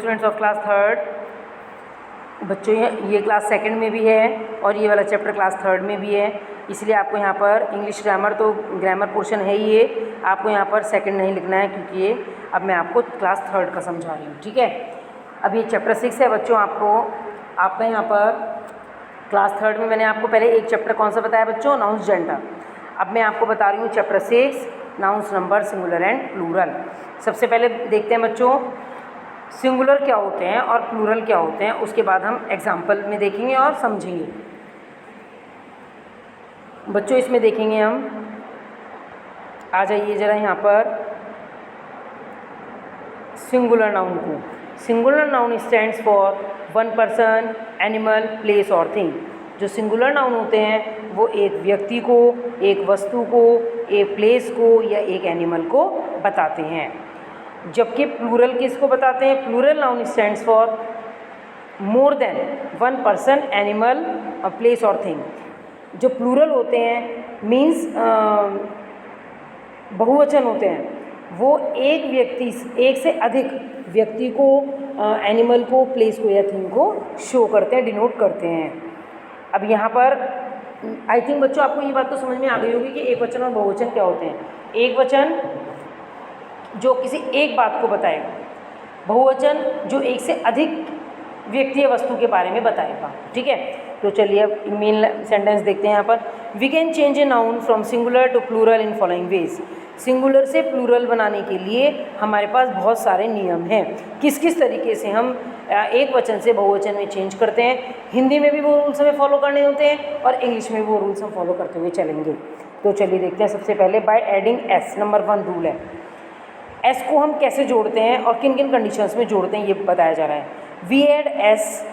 Students of class third, बच्चों ये class second में भी है और ये वाला चैप्टर क्लास थर्ड में भी है, इसलिए आपको यहाँ पर इंग्लिश ग्रामर तो ग्रामर पोर्शन है ही, ये आपको यहाँ पर सेकंड नहीं लिखना है क्योंकि ये अब मैं आपको क्लास थर्ड का समझा रही हूँ। ठीक है, अब ये चैप्टर 6 है बच्चों। आपका यहाँ पर क्लास थर्ड में मैंने आपको पहले एक चैप्टर कौन सा बताया बच्चों, नाउन्स जेंडर। अब मैं आपको बता रही हूँ chapter 6 nouns number singular and plural. सबसे पहले देखते हैं बच्चों सिंगुलर क्या होते हैं और प्लूरल क्या होते हैं, उसके बाद हम एग्जाम्पल में देखेंगे और समझेंगे। बच्चों इसमें देखेंगे हम, आ जाइए ज़रा यहाँ पर सिंगुलर नाउन को। Singular noun stands for one person, animal, place और थिंग। जो सिंगुलर नाउन होते हैं वो एक व्यक्ति को, एक वस्तु को, एक प्लेस को या एक एनिमल को बताते हैं, जबकि प्लूरल किसको बताते हैं? Plural noun stands for more than one person, animal, place और थिंग। जो प्लूरल होते हैं मीन्स बहुवचन होते हैं, वो एक से अधिक व्यक्ति को, एनिमल को, प्लेस को या थिंग को शो करते हैं, डिनोट करते हैं। अब यहाँ पर आई थिंक बच्चों आपको ये बात तो समझ में आ गई होगी कि एक वचन और बहुवचन क्या होते हैं। एक वचन जो किसी एक बात को बताएगा, बहुवचन जो एक से अधिक व्यक्ति या वस्तु के बारे में बताएगा। ठीक है, तो चलिए अब मेन सेंटेंस देखते हैं। यहाँ पर we can change a noun from singular to plural in following ways. Singular से प्लूरल बनाने के लिए हमारे पास बहुत सारे नियम हैं। किस किस तरीके से हम एक वचन से बहुवचन में चेंज करते हैं। हिंदी में भी वो रूल्स हमें फॉलो करने होते हैं और इंग्लिश में वो रूल्स हम फॉलो करते हुए चलेंगे। तो चलिए देखते हैं। सबसे पहले by adding S, number 1 rule है। एस को हम कैसे जोड़ते हैं और किन किन कंडीशंस में जोड़ते हैं ये बताया जा रहा है। We add S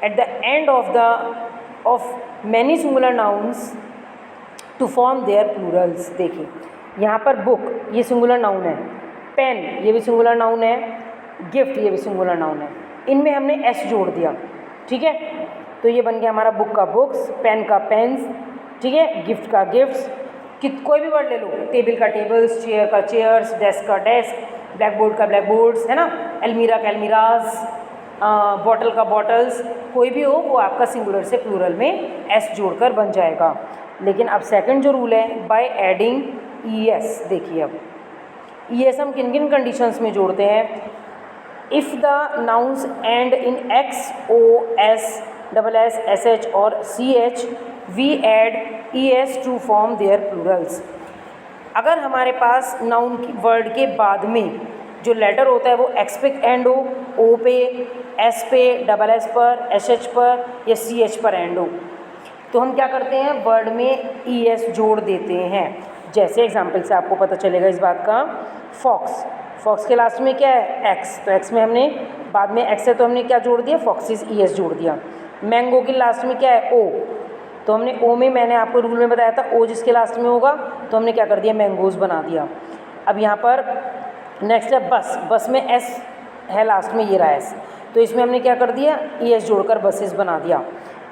at the end of many singular nouns to form their plurals. देखिए यहाँ पर बुक ये सिंगुलर नाउन है, पेन ये भी सिंगुलर नाउन है, गिफ्ट ये भी सिंगुलर नाउन है, इनमें हमने एस जोड़ दिया। ठीक है, तो ये बन गया हमारा बुक का बुक्स, पेन का पेन्स, ठीक है, गिफ्ट का गिफ्ट्स। कोई भी वर्ड ले लो, टेबल का टेबल्स, चेयर का चेयर्स, डेस्क का डेस्क, ब्लैक बोर्ड का ब्लैक बोर्ड्स, है ना, अलमीरा का अलमीराज, बॉटल का बॉटल्स, कोई भी हो वो आपका सिंगुलर से प्लूरल में एस जोड़कर बन जाएगा। लेकिन अब सेकंड जो रूल है बाय एडिंग ई एस। देखिए अब ई एस हम किन किन कंडीशंस में जोड़ते हैं। If the nouns end in x, o, s, double s, s h और c h we add e s to form their plurals. अगर हमारे पास नाउन वर्ड के बाद में जो लेटर होता है वो एक्स पे एंड हो, ओ पे, एस पे, डबल एस पर, एस एच पर या सी एच पर एंड हो, तो हम क्या करते हैं, वर्ड में ई एस जोड़ देते हैं। जैसे एग्जाम्पल से आपको पता चलेगा इस बात का। फॉक्स, फॉक्स के लास्ट में क्या है, एक्स, तो एक्स में हमने बाद में एक्स है तो हमने क्या जोड़ दिया, फॉक्सिस ई एस जोड़ दिया। मैंगो के लास्ट में क्या है, ओ, तो हमने ओ में, मैंने आपको रूल में बताया था ओ जिसके लास्ट में होगा तो हमने क्या कर दिया, मैंगोज़ बना दिया। अब यहाँ पर नेक्स्ट है बस, बस में एस है लास्ट में, ये रहा एस, तो इसमें हमने क्या कर दिया, ई एस जोड़कर बसेस बना दिया।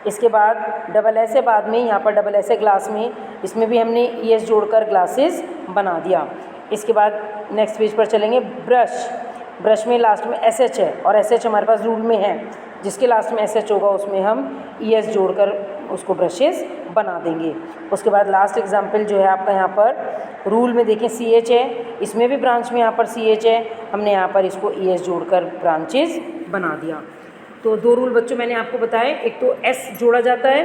इसके बाद डबल एस है बाद में, यहाँ पर डबल एस है ग्लास में, इसमें भी हमने ई एस जोड़कर ग्लासेस बना दिया। इसके बाद नेक्स्ट पेज पर चलेंगे। ब्रश, ब्रश में लास्ट में एस एच है और एस एच हमारे पास रूल में है, जिसके लास्ट में एस एच होगा उसमें हम ई एस जोड़कर उसको ब्रशेस बना देंगे। उसके बाद लास्ट एग्जाम्पल जो है आपका यहाँ पर रूल में देखें, सी एच है, इसमें भी ब्रांच में यहाँ पर सी एच है, हमने यहाँ पर इसको ई एस जोड़कर ब्रांचेस बना दिया। तो 2 रूल बच्चों मैंने आपको बताए, एक तो एस जोड़ा जाता है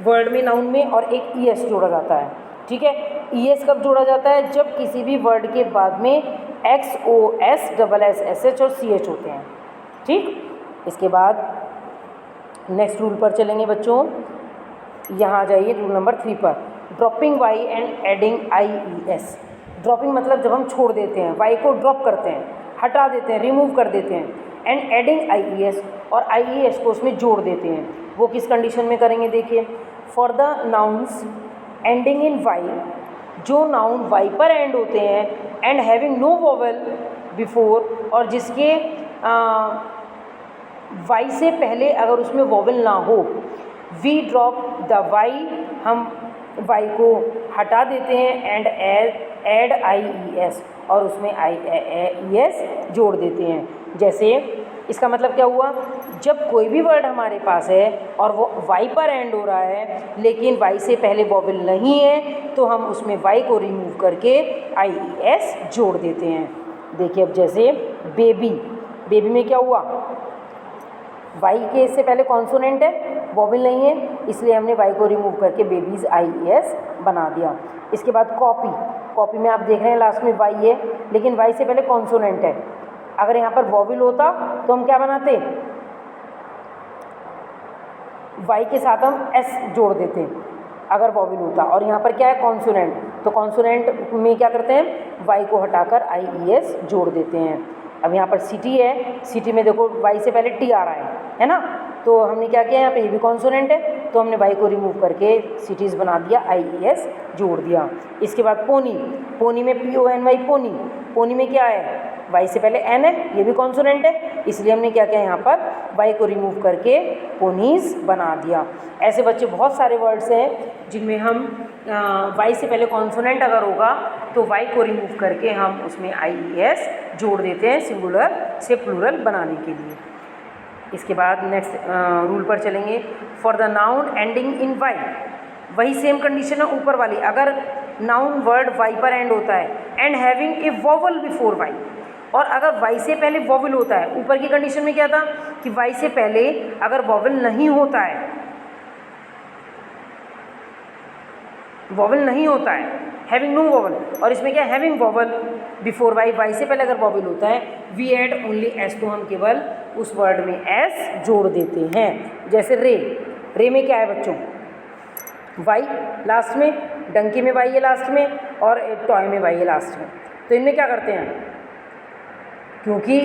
वर्ड में, नाउन में, और एक ई एस जोड़ा जाता है। ठीक है, ई एस कब जोड़ा जाता है, जब किसी भी वर्ड के बाद में x, o, s, double s, s h और सी एच होते हैं। ठीक, इसके बाद नेक्स्ट रूल पर चलेंगे बच्चों। यहाँ आ जाइए रूल नंबर 3 पर। Dropping Y and adding I E S. Dropping मतलब जब हम छोड़ देते हैं, वाई को ड्रॉप करते हैं, हटा देते हैं, रिमूव कर देते हैं, and adding I E S, और आई ई एस को उसमें जोड़ देते हैं। वो किस कंडीशन में करेंगे, देखिए। For the nouns ending in Y, जो नाउन वाई पर एंड होते हैं, and having no vowel before, और जिसके वाई से पहले अगर उसमें वोवेल ना हो, वी ड्रॉप द वाई, हम वाई को हटा देते हैं, and add I E S, और उसमें आई ई एस जोड़ देते हैं। जैसे इसका मतलब क्या हुआ, जब कोई भी वर्ड हमारे पास है और वो वाई पर एंड हो रहा है लेकिन वाई से पहले वॉवेल नहीं है तो हम उसमें वाई को रिमूव करके IES जोड़ देते हैं। देखिए अब जैसे बेबी, बेबी में क्या हुआ, वाई के इससे पहले कॉन्सोनेंट है, वॉवेल नहीं है, इसलिए हमने वाई को रिमूव करके बेबीज़ IES बना दिया। इसके बाद कॉपी, कॉपी में आप देख रहे हैं लास्ट में वाई है लेकिन वाई से पहले कॉन्सोनेंट है। अगर यहाँ पर वॉवेल होता तो हम क्या बनाते, वाई के साथ हम S जोड़ देते अगर वॉवेल होता, और यहाँ पर क्या है कॉन्सोनेंट, तो कॉन्सोनेंट में क्या करते हैं, वाई को हटाकर IES जोड़ देते हैं। अब यहाँ पर सिटी है, सिटी में देखो वाई से पहले टी आ रहा है ना, तो हमने क्या किया, यहाँ पे ये भी कॉन्सोनेंट है तो हमने वाई को रिमूव करके सिटीज़ बना दिया, IES जोड़ दिया। इसके बाद पोनी, पोनी में PONY पोनी, पोनी में क्या है, वाई से पहले एन है, ये भी कॉन्सोनेंट है, इसलिए हमने क्या किया, यहाँ पर वाई को रिमूव करके पोनीज़ बना दिया। ऐसे बच्चे बहुत सारे वर्ड्स हैं जिनमें हम वाई से पहले कॉन्सोनेंट अगर होगा तो वाई को रिमूव करके हम उसमें IES जोड़ देते हैं सिंगुलर से प्लूरल बनाने के लिए। इसके बाद नेक्स्ट रूल पर चलेंगे। For the noun ending in Y, वही सेम कंडीशन है ऊपर वाली, अगर नाउन वर्ड वाई पर एंड होता है and having a vowel before Y, और अगर वाई से पहले वॉवल होता है, ऊपर की कंडीशन में क्या था कि वाई से पहले अगर वॉवल नहीं होता है, वॉवल नहीं होता है, हैविंग नो वॉवल, और इसमें क्या having vowel before Y, Y से पहले अगर वॉवल होता है, वी ऐड ओनली एस, तो हम केवल उस वर्ड में एस जोड़ देते हैं। जैसे रे, रे में क्या है बच्चों, वाई लास्ट में, डंकी में वाई है लास्ट में, और टॉय में वाई है लास्ट में, तो इनमें क्या करते हैं, क्योंकि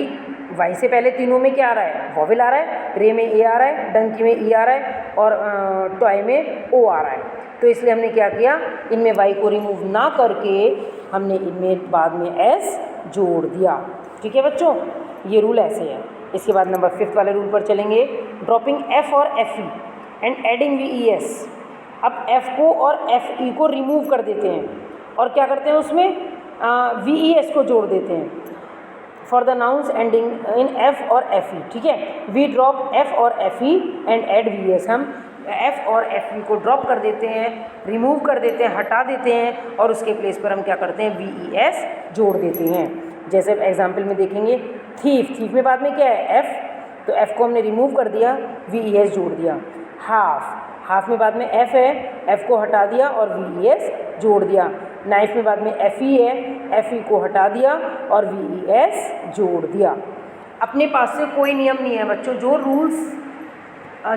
वाई से पहले तीनों में क्या आ रहा है, वॉवल आ रहा है, रे में ए आ रहा है, डंकी में ई आ रहा है, और टॉय में ओ आ रहा है, तो इसलिए हमने क्या किया, इनमें वाई को रिमूव ना करके हमने इनमें बाद में एस जोड़ दिया। ठीक है बच्चों, ये रूल ऐसे है। इसके बाद नंबर 5 वाले रूल पर चलेंगे। ड्रॉपिंग एफ और FE एंड एडिंग VES। अब एफ को और FE को रिमूव कर देते हैं और क्या करते हैं, उसमें VES को जोड़ देते हैं। For the nouns ending in F और FE, ठीक है, वी ड्रॉप F और FE एंड एड VES। हम F और FE को ड्रॉप कर देते हैं, रिमूव कर देते हैं, हटा देते हैं, और उसके प्लेस पर हम क्या करते हैं, VES जोड़ देते हैं। जैसे एग्जाम्पल में देखेंगे, थीफ, थीफ में बाद में क्या है, F, तो F को हमने रिमूव कर दिया, VES जोड़ दिया। हाफ, हाफ में बाद में F है, F को हटा दिया और VES जोड़ दिया। नाइफ में बाद में FE है, FE को हटा दिया और VES जोड़ दिया। अपने पास से कोई नियम नहीं है बच्चों, जो रूल्स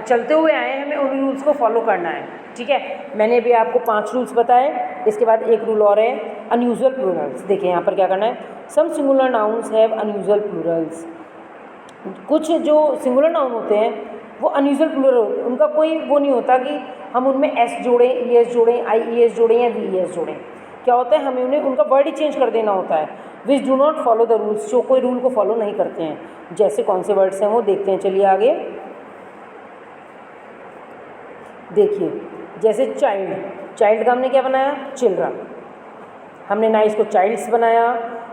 चलते हुए आए हैं हमें उन रूल्स को फॉलो करना है। ठीक है, मैंने भी आपको 5 रूल्स बताए, इसके बाद एक रूल और है, अनयूजुअल प्लूरल्स। देखिए यहाँ पर क्या करना है, some singular nouns have unusual plurals. कुछ जो सिंगुलर नाउन होते हैं वो अनयूजुअल प्लूरल, उनका कोई वो नहीं होता कि हम उनमें S जोड़ें, ES जोड़ें, IES जोड़ें या VES जोड़ें। क्या होता है, हमें उन्हें उनका वर्ड ही चेंज कर देना होता है। Which do not follow the rules, जो कोई रूल को फॉलो नहीं करते हैं। जैसे कौन से वर्ड्स हैं वो देखते हैं, चलिए आगे देखिए। जैसे चाइल्ड, चाइल्ड का हमने क्या बनाया, चिल्ड्रन, हमने ना इसको चाइल्ड्स बनाया,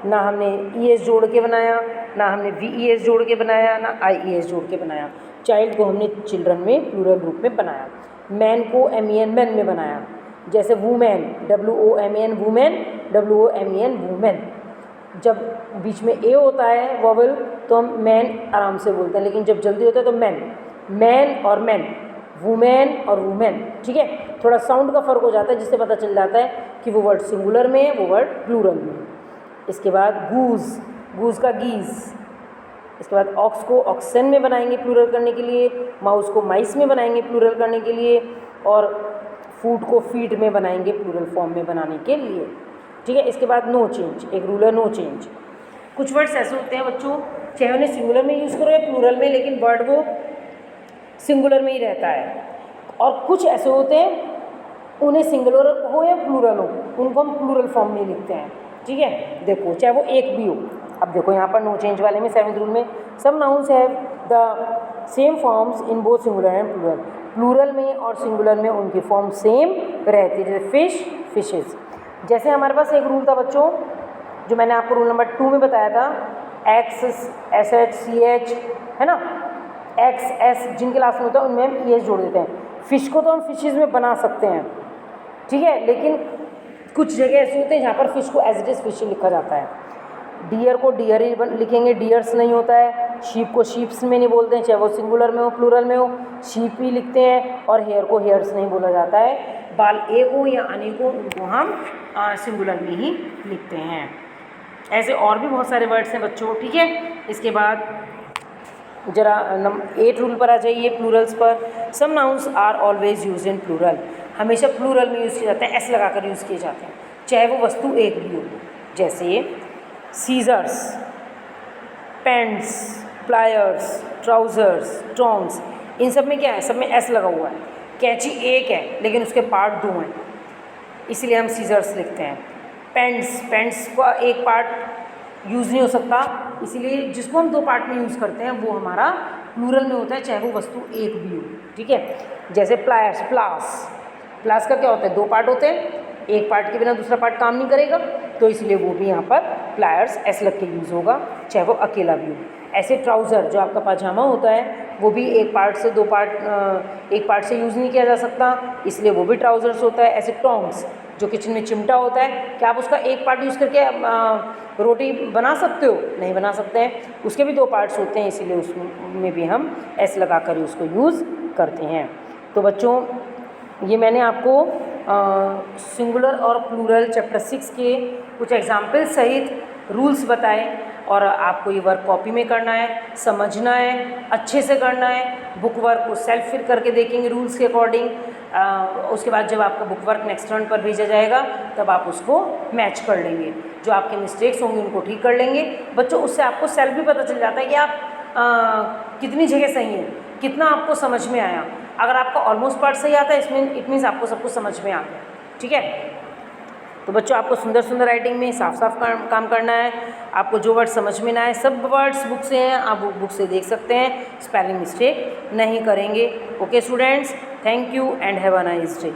ना हमने ES जोड़ के बनाया, ना हमने VES जोड़ के बनाया, ना IES जोड़ के बनाया। चाइल्ड को हमने चिल्ड्रन में प्लूरल रूप में बनाया। मैन को MEN मैन में बनाया। जैसे women, WOMAN women, WOMEN women. जब बीच में ए होता है वॉवल तो हम मैन आराम से बोलते हैं, लेकिन जब जल्दी होता है तो मैन, मैन और मैन, वुमेन और वुमेन। ठीक है, थोड़ा साउंड का फ़र्क हो जाता है जिससे पता चल जाता है कि वो वर्ड सिंगुलर में है, वो वर्ड प्लूरल में है। इसके बाद गूज, गूज का गीज। इसके बाद ऑक्स को ऑक्सन में बनाएंगे प्लूरल करने के लिए, माउस को माइस में बनाएंगे प्लूरल करने के लिए, और फूड को फीड में बनाएंगे प्लूरल फॉर्म में बनाने के लिए। ठीक है, इसके बाद नो चेंज, एक रूल है नो चेंज। कुछ वर्ड्स ऐसे होते हैं बच्चों, चाहे उन्हें सिंगुलर में यूज़ करो या प्लूरल में, लेकिन वर्ड वो सिंगुलर में ही रहता है। और कुछ ऐसे होते हैं उन्हें सिंगुलर हो या प्लूरल हो, उनको हम प्लूरल फॉर्म में लिखते हैं। ठीक है, देखो चाहे वो एक भी हो। अब देखो यहाँ पर नो चेंज वाले में 7th रूल में, some nouns have the same forms in both singular and plural. Plural में और सिंगुलर में उनकी फॉर्म सेम रहती है, जैसे फिश, फिशेस। जैसे हमारे पास एक रूल था बच्चों, जो मैंने आपको रूल नंबर 2 में बताया था, XSH CH है ना, एक्स एस जिनके लास्ट में होता है उनमें हम ES जोड़ देते हैं। फ़िश को तो हम फिशेज़ में बना सकते हैं, ठीक है, लेकिन कुछ जगह ऐसे होते हैं जहाँ पर फ़िश को एज इट इज़ फिश लिखा जाता है। डियर को डियर ही लिखेंगे, डियर्स नहीं होता है। शीप को शीप्स में नहीं बोलते हैं, चाहे वो सिंगुलर में हो प्लूरल में हो, शीप ही लिखते हैं। और हेयर को हेयर्स नहीं बोला जाता है। बाल एक हो या अनेक हो, उनको हम सिंगुलर में ही लिखते हैं। ऐसे और भी बहुत सारे वर्ड्स हैं बच्चों, ठीक है। इसके बाद जरा 8 रूल पर आ जाइए, प्लूरल्स पर। Some nouns are always use in plural, हमेशा प्लूरल में यूज़ किए जाते हैं, एस लगाकर यूज़ किए जाते हैं, चाहे वो वस्तु एक भी हो। जैसे scissors, pants, pliers, trousers, tongs, इन सब में क्या है, सब में एस लगा हुआ है। कैंची एक है लेकिन उसके पार्ट 2 हैं, इसलिए हम सीजर्स लिखते हैं। पेंट्स का एक पार्ट यूज़ नहीं हो सकता, इसीलिए जिसको हम 2 पार्ट में यूज़ करते हैं वो हमारा प्लूरल में होता है, चाहे वो वस्तु एक भी हो, ठीक है। जैसे प्लायर्स, प्लास का क्या होता है, 2 पार्ट होते हैं, एक पार्ट के बिना दूसरा पार्ट काम नहीं करेगा, तो इसलिए वो भी यहाँ पर प्लायर्स एस लग के यूज़ होगा, चाहे वो अकेला भी हो। ऐसे ट्राउज़र जो आपका पाजामा होता है वो भी एक पार्ट से यूज़ नहीं किया जा सकता, इसलिए वो भी ट्राउज़र्स होता है। ऐसे टोंग्स जो किचन में चिमटा होता है, क्या आप उसका एक पार्ट यूज़ करके रोटी बना सकते हो? नहीं बना सकते हैं, उसके भी 2 पार्ट्स होते हैं, इसीलिए उसमें भी हम एस लगा कर उसको यूज़ करते हैं। तो बच्चों, ये मैंने आपको सिंगुलर और प्लूरल चैप्टर 6 के कुछ एग्जाम्पल सहित रूल्स बताए, और आपको ये वर्क कॉपी में करना है, समझना है, अच्छे से करना है। बुक वर्क को सेल्फ फिर करके देखेंगे रूल्स के अकॉर्डिंग। उसके बाद जब आपका बुक वर्क नेक्स्ट टर्न पर भेजा जाएगा तब आप उसको मैच कर लेंगे, जो आपके मिस्टेक्स होंगे उनको ठीक कर लेंगे। बच्चों, उससे आपको सेल्फ भी पता चल जाता है कि आप कितनी जगह सही हैं, कितना आपको समझ में आया। अगर आपका ऑलमोस्ट पार्ट सही आता है, इसमें इट मीन्स आपको सब कुछ समझ में आ गया, ठीक है। तो बच्चों, आपको सुंदर सुंदर राइटिंग में साफ काम करना है। आपको जो वर्ड समझ में ना आए, सब वर्ड्स बुक से हैं, आप बुक से देख सकते हैं, स्पेलिंग मिस्टेक नहीं करेंगे। Okay students, thank you and have a nice day.